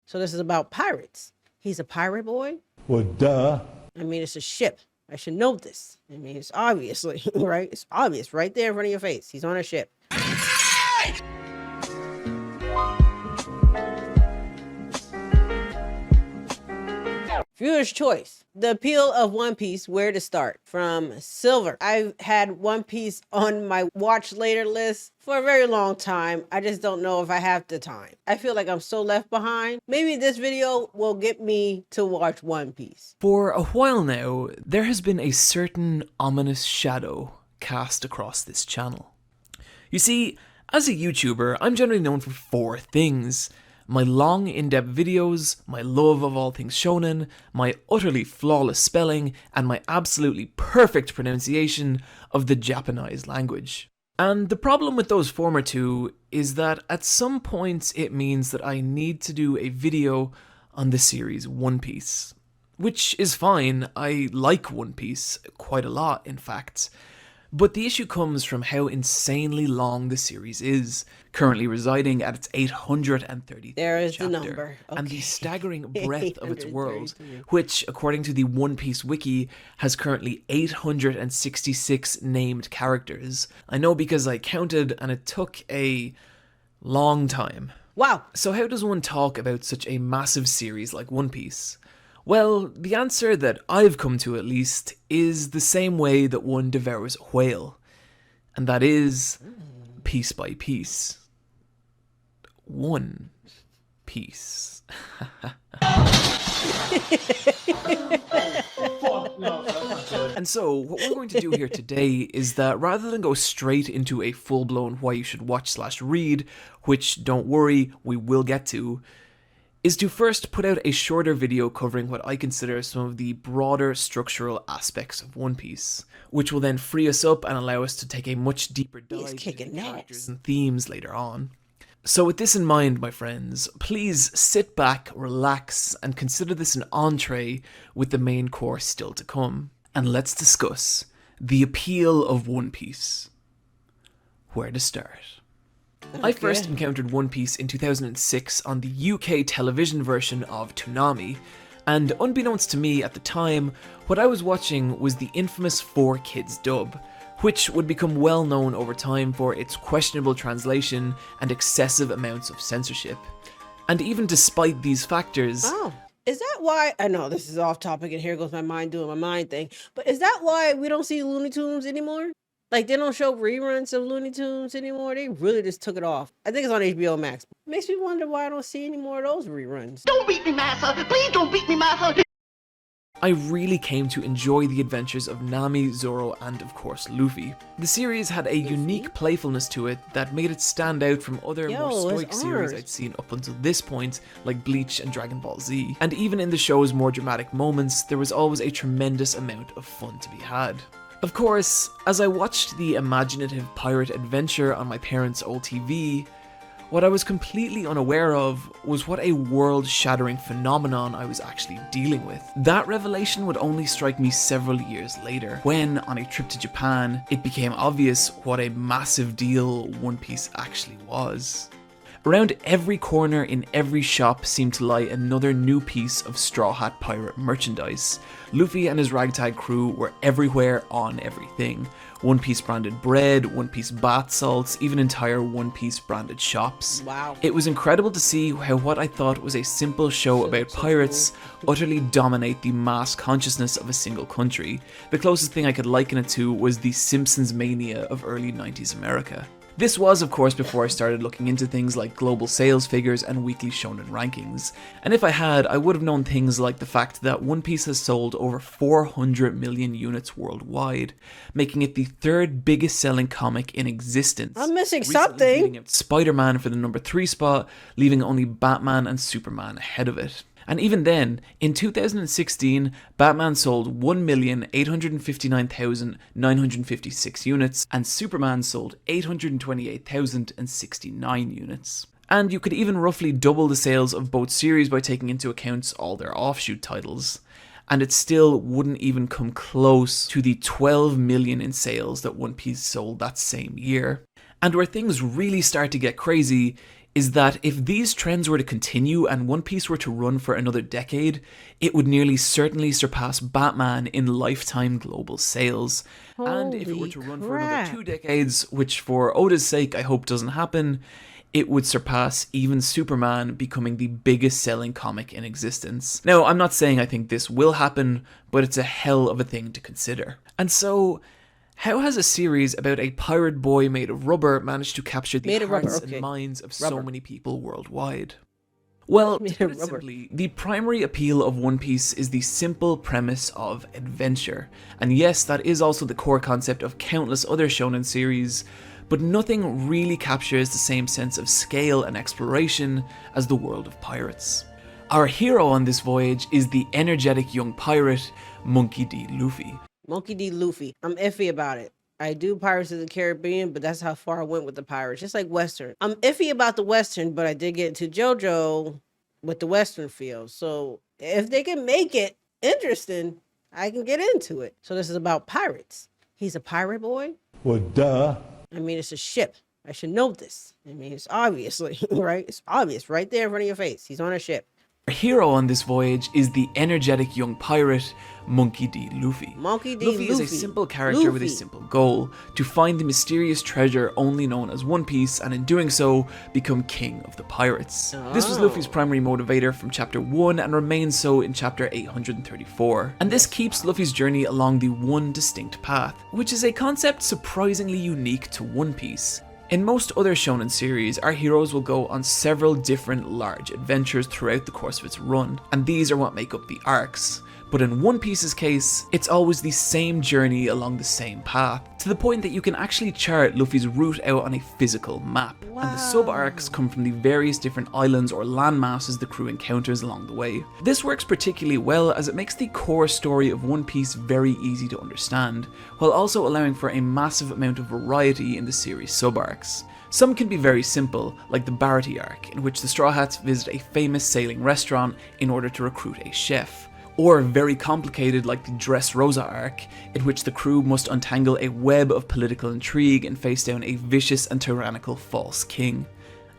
So this is about pirates. He's a pirate boy? Well, duh. I mean, it's a ship. I should know this. I mean, it's obviously, right? It's obvious right there in front of your face. He's on a ship. Viewer's choice. The appeal of One Piece, where to start. From Silver. I've had One Piece on my watch later list for a very long time. I just don't know if I have the time. I feel like I'm so left behind. Maybe this video will get me to watch One Piece. For a while now, there has been a certain ominous shadow cast across this channel. You see, as a YouTuber, I'm generally known for four things: my long, in-depth videos, my love of all things shonen, my utterly flawless spelling, and my absolutely perfect pronunciation of the Japanese language. And the problem with those former two is that at some points it means that I need to do a video on the series One Piece. Which is fine, I like One Piece quite a lot, in fact. But the issue comes from how insanely long the series is, currently residing at its 830th There is chapter, the number. and the Okay. staggering breadth of its world, 833. which, according to the One Piece wiki, has currently 866 named characters. I know because I counted, and it took a long time. Wow. So how does one talk about such a massive series like One Piece? Well, the answer that I've come to, at least, is the same way that one devours a whale. And that is piece by piece. One piece. And so, what we're going to do here today is that rather than go straight into a full-blown why you should watch/read, which, don't worry, we will get to, is to first put out a shorter video covering what I consider some of the broader structural aspects of One Piece, which will then free us up and allow us to take a much deeper dive into kicking the characters ass. and themes later on. So with this in mind, my friends, please sit back, relax, and consider this an entree with the main course still to come. And let's discuss the appeal of One Piece. Where to start? I first encountered One Piece in 2006 on the UK television version of Toonami, and unbeknownst to me at the time, what I was watching was the infamous 4Kids dub, which would become well known over time for its questionable translation and excessive amounts of censorship. And even despite these factors, Oh, is that why? I know this is off topic and here goes my mind doing my mind thing, but is that why we don't see Looney Tunes anymore? Like, they don't show reruns of Looney Tunes anymore. They really just took it off. I think it's on HBO Max. Makes me wonder why I don't see any more of those reruns. Don't beat me, Massa! Please don't beat me, Massa! I really came to enjoy the adventures of Nami, Zoro, and of course Luffy. The series had a unique playfulness to it that made it stand out from other more Yo, stoic it's series ours. I'd seen up until this point, like Bleach and Dragon Ball Z. And even in the show's more dramatic moments, there was always a tremendous amount of fun to be had. Of course, as I watched the imaginative pirate adventure on my parents' old TV, what I was completely unaware of was what a world-shattering phenomenon I was actually dealing with. That revelation would only strike me several years later, when, on a trip to Japan, it became obvious what a massive deal One Piece actually was. Around every corner in every shop seemed to lie another new piece of Straw Hat Pirate merchandise. Luffy and his ragtag crew were everywhere on everything. One Piece branded bread, One Piece bath salts, even entire One Piece branded shops. Wow. It was incredible to see how what I thought was a simple show about pirates utterly dominate the mass consciousness of a single country. The closest thing I could liken it to was the Simpsons mania of early 90s America. This was, of course, before I started looking into things like global sales figures and weekly shonen rankings. And if I had, I would have known things like the fact that One Piece has sold over 400 million units worldwide, making it the third biggest selling comic in existence. I'm missing recently something. beating out Spider-Man for the number 3 spot, leaving only Batman and Superman ahead of it. And even then, in 2016, Batman sold 1,859,956 units, and Superman sold 828,069 units. And you could even roughly double the sales of both series by taking into account all their offshoot titles. And it still wouldn't even come close to the 12 million in sales that One Piece sold that same year. And where things really start to get crazy is that if these trends were to continue and One Piece were to run for another decade, it would nearly certainly surpass Batman in lifetime global sales. And if it were to run for another 2 decades, which for Oda's sake I hope doesn't happen, it would surpass even Superman, becoming the biggest selling comic in existence. Now, I'm not saying I think this will happen, but it's a hell of a thing to consider. And so, how has a series about a pirate boy made of rubber managed to capture the hearts and minds of so many people worldwide? Well, to put it simply, the primary appeal of One Piece is the simple premise of adventure. And yes, that is also the core concept of countless other shonen series, but nothing really captures the same sense of scale and exploration as the world of pirates. Our hero on this voyage is the energetic young pirate, Monkey D. Luffy. Monkey D. Luffy. I'm iffy about it. I do Pirates of the Caribbean, but that's how far I went with the pirates. Just like Western. I'm iffy about the Western, but I did get into JoJo with the Western feel. So if they can make it interesting, I can get into it. So this is about pirates. He's a pirate boy? Well, duh. I mean, it's a ship. I should know this. I mean, it's obviously, right? It's obvious right there in front of your face. He's on a ship. Our hero on this voyage is the energetic young pirate, Monkey D. Luffy. Monkey D. Luffy is a simple character with a simple goal, to find the mysterious treasure only known as One Piece, and in doing so, become king of the pirates. This was Luffy's primary motivator from chapter 1 and remains so in chapter 834. And this keeps Luffy's journey along the one distinct path, which is a concept surprisingly unique to One Piece. In most other shonen series, our heroes will go on several different large adventures throughout the course of its run, and these are what make up the arcs. But in One Piece's case, it's always the same journey along the same path, to the point that you can actually chart Luffy's route out on a physical map. Wow. And the sub-arcs come from the various different islands or land masses the crew encounters along the way. This works particularly well as it makes the core story of One Piece very easy to understand, while also allowing for a massive amount of variety in the series sub-arcs. Some can be very simple, like the Baratie arc, in which the Straw Hats visit a famous sailing restaurant in order to recruit a chef. Or very complicated like the Dressrosa arc, in which the crew must untangle a web of political intrigue and face down a vicious and tyrannical false king.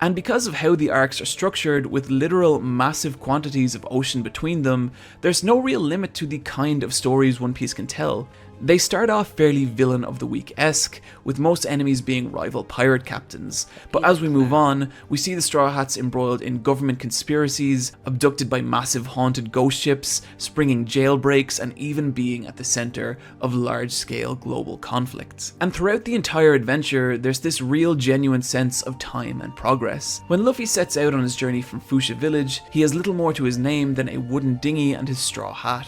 And because of how the arcs are structured, with literal massive quantities of ocean between them, there's no real limit to the kind of stories One Piece can tell. They start off fairly villain of the week-esque, with most enemies being rival pirate captains, but as we move on, we see the Straw Hats embroiled in government conspiracies, abducted by massive haunted ghost ships, springing jailbreaks, and even being at the centre of large-scale global conflicts. And throughout the entire adventure, there's this real genuine sense of time and progress. When Luffy sets out on his journey from Fuchsia Village, he has little more to his name than a wooden dinghy and his straw hat.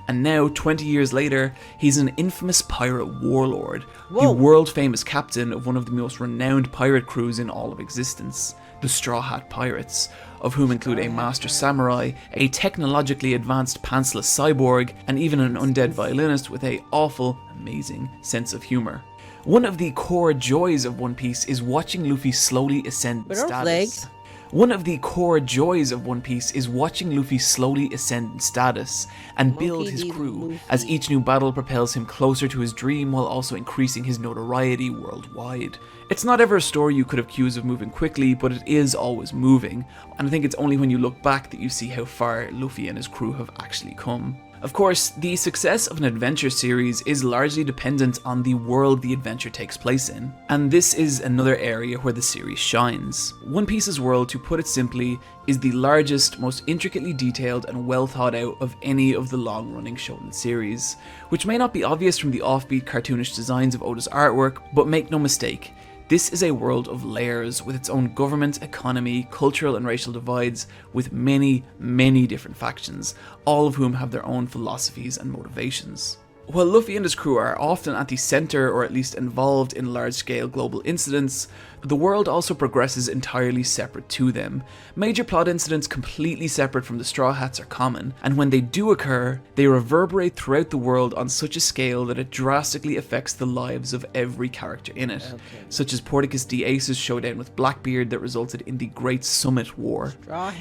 And now, 20 years later, he's an infamous pirate warlord, the world-famous captain of one of the most renowned pirate crews in all of existence, the Straw Hat Pirates, of whom include a master samurai, a technologically advanced pantsless cyborg, and even an undead violinist with a awful, amazing sense of humour. One of the core joys of One Piece is watching Luffy slowly ascend in status. One of the core joys of One Piece is watching Luffy slowly ascend in status and build his crew as each new battle propels him closer to his dream while also increasing his notoriety worldwide. It's not ever a story you could accuse of moving quickly, but it is always moving, and I think it's only when you look back that you see how far Luffy and his crew have actually come. Of course, the success of an adventure series is largely dependent on the world the adventure takes place in, and this is another area where the series shines. One Piece's world, to put it simply, is the largest, most intricately detailed and well thought out of any of the long-running shonen series, which may not be obvious from the offbeat cartoonish designs of Oda's artwork, but make no mistake, this is a world of layers with its own government, economy, cultural and racial divides, with many, many different factions, all of whom have their own philosophies and motivations. While Luffy and his crew are often at the centre or at least involved in large-scale global incidents, the world also progresses entirely separate to them. Major plot incidents completely separate from the Straw Hats are common, and when they do occur, they reverberate throughout the world on such a scale that it drastically affects the lives of every character in it, such as Porticus D. Ace's showdown with Blackbeard that resulted in the Great Summit War.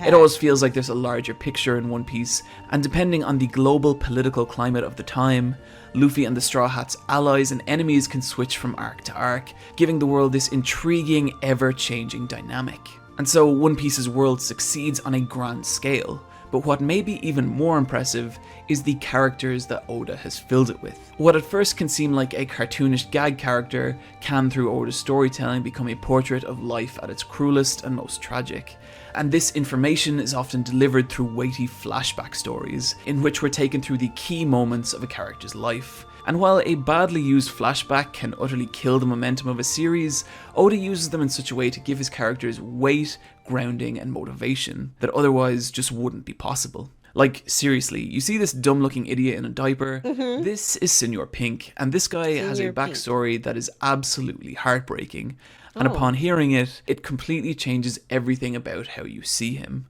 It always feels like there's a larger picture in One Piece, and depending on the global political climate of the time, Luffy and the Straw Hats' allies and enemies can switch from arc to arc, giving the world this intriguing, ever-changing dynamic. And so One Piece's world succeeds on a grand scale. But what may be even more impressive is the characters that Oda has filled it with. What at first can seem like a cartoonish gag character can, through Oda's storytelling, become a portrait of life at its cruelest and most tragic. And this information is often delivered through weighty flashback stories, in which we're taken through the key moments of a character's life. And while a badly used flashback can utterly kill the momentum of a series, Oda uses them in such a way to give his characters weight, grounding, and motivation that otherwise just wouldn't be possible. Like, seriously, you see this dumb looking idiot in a diaper? This is Senor Pink, and this guy has a backstory that is absolutely heartbreaking. And upon hearing it, it completely changes everything about how you see him.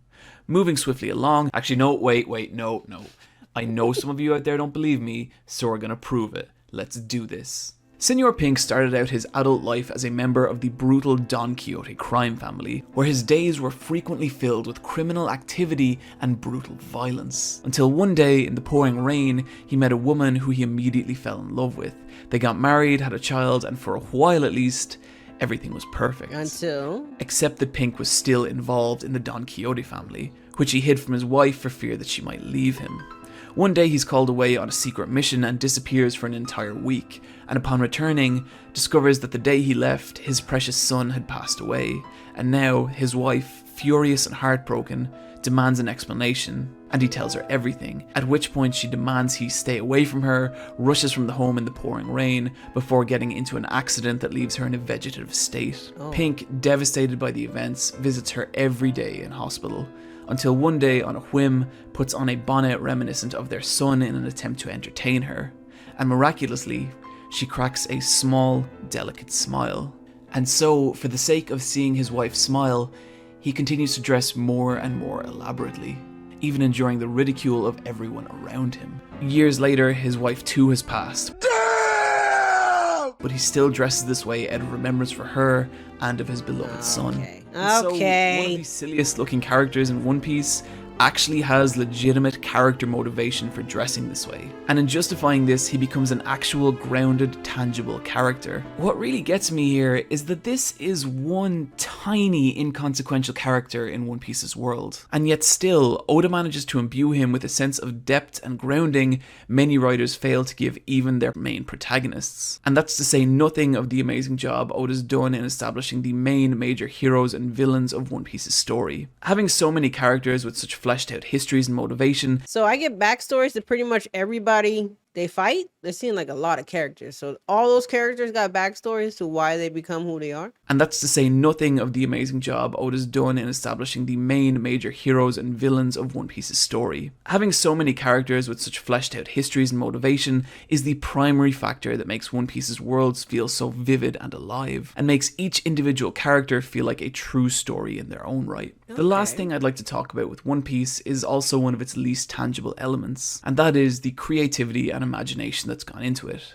Moving swiftly along, actually no, wait, no. I know some of you out there don't believe me, so we're gonna prove it. Let's do this. Senor Pink started out his adult life as a member of the brutal Don Quixote crime family, where his days were frequently filled with criminal activity and brutal violence. Until one day, in the pouring rain, he met a woman who he immediately fell in love with. They got married, had a child, and for a while at least, everything was perfect. Except that Pink was still involved in the Don Quixote family, which he hid from his wife for fear that she might leave him. One day he's called away on a secret mission and disappears for an entire week, and upon returning, discovers that the day he left, his precious son had passed away, and now his wife, furious and heartbroken, demands an explanation, and he tells her everything, at which point she demands he stay away from her, rushes from the home in the pouring rain, before getting into an accident that leaves her in a vegetative state. Pink, devastated by the events, visits her every day in hospital, until one day, on a whim, puts on a bonnet reminiscent of their son in an attempt to entertain her, and miraculously, she cracks a small, delicate smile. And so, for the sake of seeing his wife smile, he continues to dress more and more elaborately, even enduring the ridicule of everyone around him. Years later, his wife too has passed. But he still dresses this way out of remembrance for her and of his beloved son. So, one of the silliest looking characters in One Piece actually has legitimate character motivation for dressing this way. And in justifying this, he becomes an actual grounded, tangible character. What really gets me here is that this is one tiny, inconsequential character in One Piece's world. And yet still, Oda manages to imbue him with a sense of depth and grounding many writers fail to give even their main protagonists. And that's to say nothing of the amazing job Oda's done in establishing the main major heroes and villains of One Piece's story. Having so many characters with such fleshed out histories and motivation. So I get backstories to pretty much everybody they fight. They seem like a lot of characters. So all those characters got backstories to why they become who they are. And that's to say nothing of the amazing job Oda's done in establishing the main major heroes and villains of One Piece's story. Having so many characters with such fleshed out histories and motivation is the primary factor that makes One Piece's worlds feel so vivid and alive, and makes each individual character feel like a true story in their own right. Okay. The last thing I'd like to talk about with One Piece is also one of its least tangible elements, and that is the creativity and imagination that's gone into it.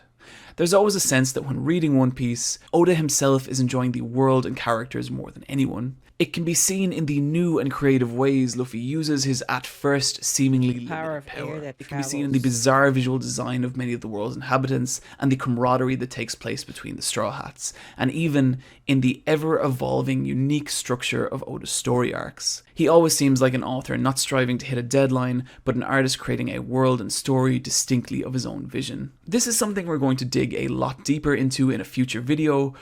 There's always a sense that when reading One Piece, Oda himself is enjoying the world and characters more than anyone. It can be seen in the new and creative ways Luffy uses his at first seemingly limited power. It can be seen in the bizarre visual design of many of the world's inhabitants and the camaraderie that takes place between the Straw Hats, and even in the ever-evolving unique structure of Oda's story arcs. He always seems like an author not striving to hit a deadline, but an artist creating a world and story distinctly of his own vision. This is something we're going to dig a lot deeper into in a future video,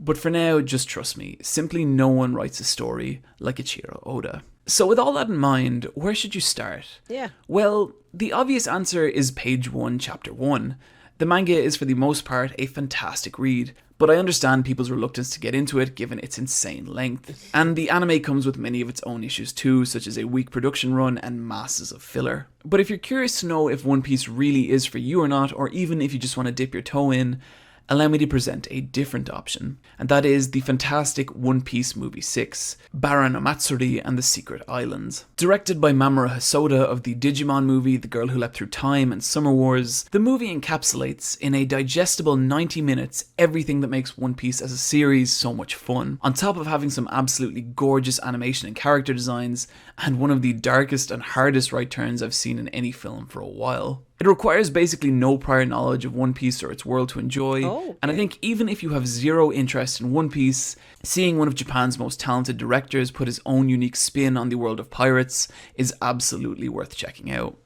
but for now, just trust me, simply no one writes a story like Ichiro Oda. So with all that in mind, where should you start? Yeah. Well, the obvious answer is page 1, chapter 1. The manga is for the most part a fantastic read, but I understand people's reluctance to get into it given its insane length. And the anime comes with many of its own issues too, such as a weak production run and masses of filler. But if you're curious to know if One Piece really is for you or not, or even if you just want to dip your toe in, allow me to present a different option, and that is the fantastic One Piece Movie 6, Bara no Matsuri and the Secret Island. Directed by Mamoru Hosoda of the Digimon movie The Girl Who Leapt Through Time and Summer Wars, the movie encapsulates in a digestible 90 minutes everything that makes One Piece as a series so much fun, on top of having some absolutely gorgeous animation and character designs, and one of the darkest and hardest right turns I've seen in any film for a while. It requires basically no prior knowledge of One Piece or its world to enjoy, Oh, and I think even if you have zero interest in One Piece, seeing one of Japan's most talented directors put his own unique spin on the world of pirates is absolutely worth checking out.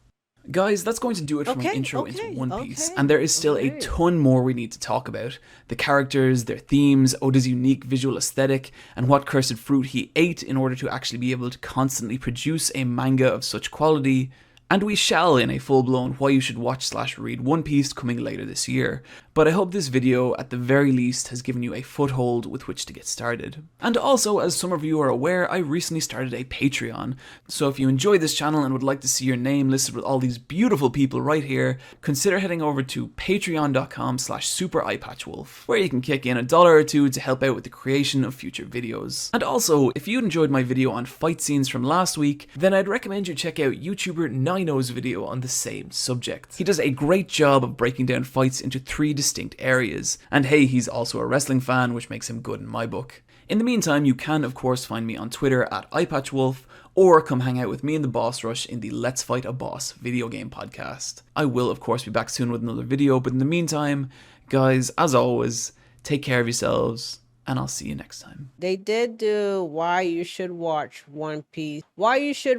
Guys, that's going to do it for my intro into One Piece, and there is still a ton more we need to talk about. The characters, their themes, Oda's unique visual aesthetic, and what cursed fruit he ate in order to actually be able to constantly produce a manga of such quality. And we shall in a full-blown why you should watch/read One Piece coming later this year, but I hope this video at the very least has given you a foothold with which to get started. And also, as some of you are aware, I recently started a Patreon, so if you enjoy this channel and would like to see your name listed with all these beautiful people right here, consider heading over to patreon.com/supereyepatchwolf, where you can kick in $1 or $2 to help out with the creation of future videos. And also, if you enjoyed my video on fight scenes from last week, then I'd recommend you check out YouTuber Nino's video on the same subject. He does a great job of breaking down fights into 3 distinct areas, and hey, he's also a wrestling fan, which makes him good in my book. In the meantime, you can of course find me on Twitter at eyepatchwolf, or come hang out with me and the Boss Rush in the Let's Fight a Boss video game podcast. I will of course be back soon with another video, but in the meantime, guys, as always, take care of yourselves, and I'll see you next time. They did do why you should watch One Piece. Why you should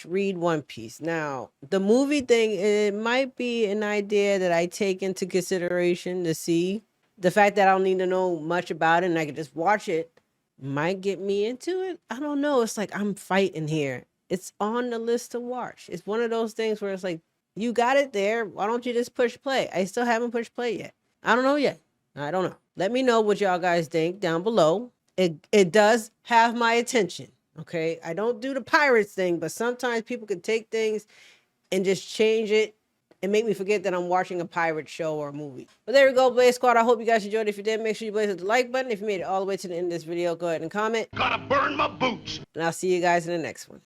read One Piece. Now, the movie thing, it might be an idea that I take into consideration to see. The fact that I don't need to know much about it and I can just watch it might get me into it. I don't know. It's like I'm fighting here. It's on the list to watch. It's one of those things where it's like, you got it there. Why don't you just push play? I still haven't pushed play yet. I don't know yet. I don't know. Let me know what y'all guys think down below. It does have my attention, okay? I don't do the pirates thing, but sometimes people can take things and just change it and make me forget that I'm watching a pirate show or a movie. But there we go, Blaze Squad. I hope you guys enjoyed. If you did, make sure you blaze the like button. If you made it all the way to the end of this video, go ahead and comment. Gotta burn my boots. And I'll see you guys in the next one.